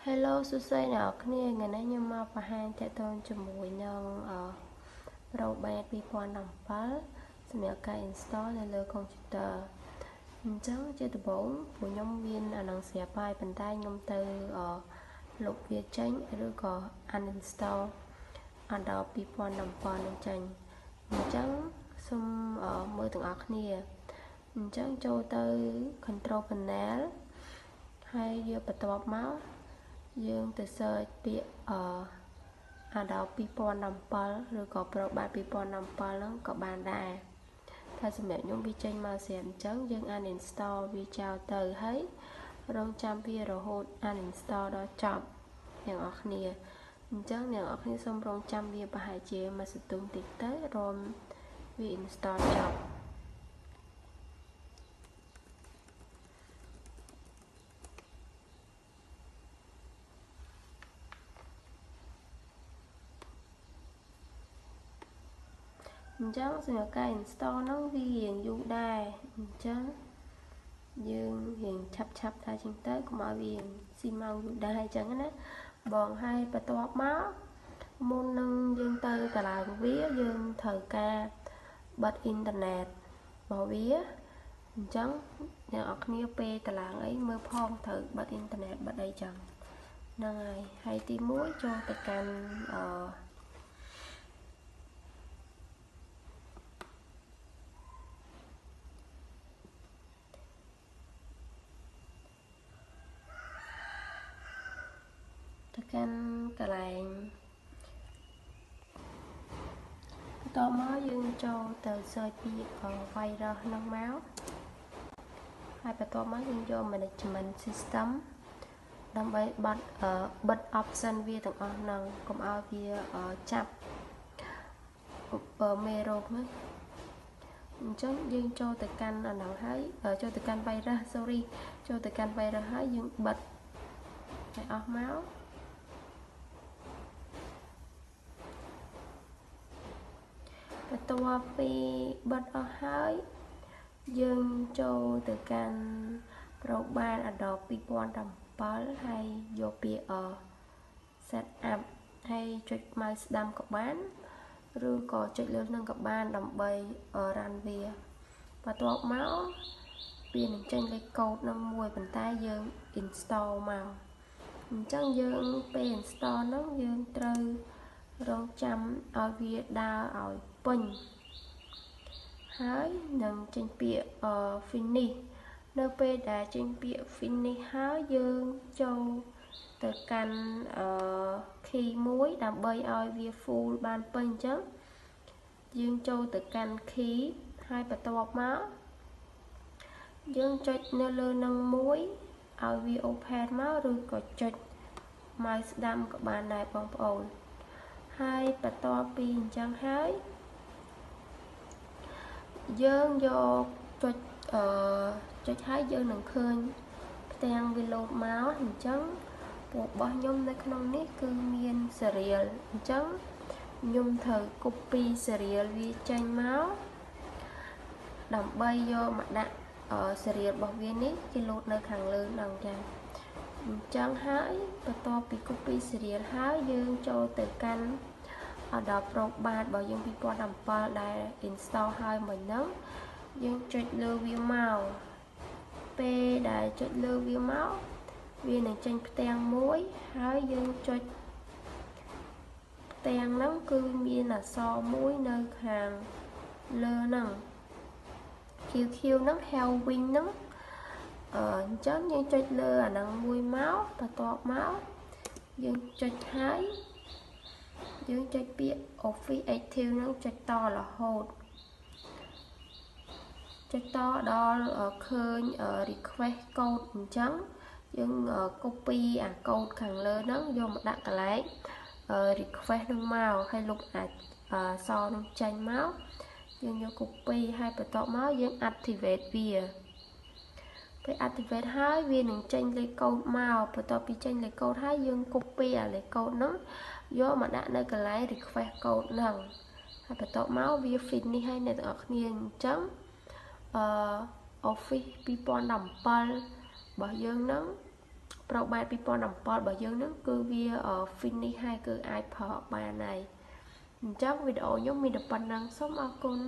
Hello សួស្តីអ្នកនរគ្នាថ្ងៃនេះខ្ញុំមកបង្ហាញទាក់ទងជាមួយនឹងRobot 2017សម្រាប់ការ install នៅលើ computer អញ្ចឹងជាដំបូងពួកខ្ញុំមានអានឹងស្រាប់ហើយប៉ុន្តែខ្ញុំទៅលុបវាចេញឬក៏ uninstall Adobe 2017នឹងចេញអញ្ចឹងសូមមើលទាំងអស់គ្នាអញ្ចឹងចូលទៅ Control Panel ហើយយកបន្ទាប់មកយើងទៅ search ពាក្យAdobe 2017ឬក៏ Robot 2017ហ្នឹងក៏បានដែរតែសម្រាប់ខ្ញុំវាចេញមកស្រាប់អញ្ចឹងយើង uninstall វាចោលទៅហើយរងចាំវារហូត uninstall ដល់ចប់អ្នកនរគ្នាអញ្ចឹងអ្នកនរគ្នាសូមរងចាំវាប្រហែលជាមួយសន្ទុះតិចទៅរំវា install ចប់អញ្ចឹងសម្រាប់ការ install ហ្នឹងវារៀងយូរដែរអញ្ចឹងយើងរៀងឆាប់ថាជាងទៅកុំឲ្យវាស៊ីម៉ោងយូរដែរអញ្ចឹងណាបងហើយបន្ទាប់មកមុននឹងយើងទៅកន្លែងវាយើងត្រូវការបិទអ៊ីនធឺណិតរបស់វាអញ្ចឹងអ្នកនរគ្នាពេលតឡើងអីមើលផងត្រូវបិទអ៊ីនធឺណិតបិទអីចឹងហ្នឹងហើយទី1ចូលទៅកាន់ទៅកាន់កន្លែងបន្ទាប់មកយើងចូលទៅ search ពី virus ហ្នឹងមកហើយបន្ទាប់មកយើងយក management system ដើម្បីបិទ option វាទាំងអស់ហ្នឹងកុំឲ្យវាចាប់មេរោគហ្នឹងអញ្ចឹងយើងចូលទៅកាន់អាហ្នឹងហើយចូលទៅកាន់ virus ចូលទៅកាន់ virus ហើយយើងបិទឲ្យអស់មកបន្ទាប់ពីបិទអស់ហើយយើងចូលទៅកាន់ Robot Adobe 2017ហើយយកពាក្យset up ហើយចុច mouse ស្ដាំក៏បានឬក៏ចុចលើនឹងក៏បានដើម្បី run វាបន្ទាប់មកវានឹងចេញលេខកូដនឹងមួយប៉ុន្តែយើង install មកអញ្ចឹងយើងពេល install ហ្នឹងយើងត្រូវរងចាំឲ្យវាដើរឲ្យពេញហើយនឹងចេញពាក្យfinish នៅពេលដែលចេញពាក្យ finish ហើយយើងចូលទៅកាន់ key មួយដើម្បីឲ្យវា full បានពេញអញ្ចឹងយើងចូលទៅកាន់ key ហើយបន្ទាប់មកយើងចុចនៅលើនឹងមួយឲ្យវា open មកឬក៏ចុច mouse ស្ដាំក៏បានដែរបងប្អូនហើយបន្ទាប់ពីអញ្ចឹងហើយយើងយកចុចហើយយើងនឹងឃើញផ្ទាំងវាលោតមកអញ្ចឹងពួករបស់ខ្ញុំនៅក្នុងនេះគឺមាន serial អញ្ចឹងខ្ញុំត្រូវ copy serial វាចេញមកដើម្បីយកមកដាក់ serial របស់វានេះគេលោតនៅខាងលើហ្នឹងចាអញ្ចឹងហើយបន្ទាប់ពី copy serial ហើយយើងចូលទៅកាន់Adobe Robot របស់យើង2017ដែល install ហើយមិញហ្នឹងយើងចុចលើវាមកពេលដែលចុចលើវាមកវានឹងចេញផ្ទាំងមួយហើយយើងចុចផ្ទាំងហ្នឹងគឺមានអក្សរមួយនៅខាងលើហ្នឹងQQ ហ្នឹង Helwing ហ្នឹងអញ្ចឹងយើងចុចលើអាហ្នឹងមួយមកបន្ទាប់មកយើងចុចហើយយើងចុចពាក្យ Office Active ហ្នឹងចុចតរហូតចុចតដល់ឃើញ request code អញ្ចឹងយើង copy អា code ខាងលើហ្នឹងយកមកដាក់កន្លែង request ហ្នឹងមកហើយលុបអាចសនឹងចេញមកយើងយក copy ហើយបន្ទាប់មកយើង activate វាពេល activate ហើយវានឹងចេញលេខកូដមកបន្ទាប់ពីចេញលេខកូដហើយយើង copy អាលេខកូដហ្នឹងយកមកដាក់នៅកន្លែង request code ហ្នឹងហើយបន្ទាប់មកវា finish ហើយអ្នកទាំងអស់គ្នាអញ្ចឹងOffice 2017របស់យើងហ្នឹង ប្រូបែប2017របស់យើងហ្នឹងគឺវា finish ហើយគឺអាចប្រើបានហើយអញ្ចឹងវីដេអូខ្ញុំមានតែប៉ុណ្ណឹងសូមអរគុណ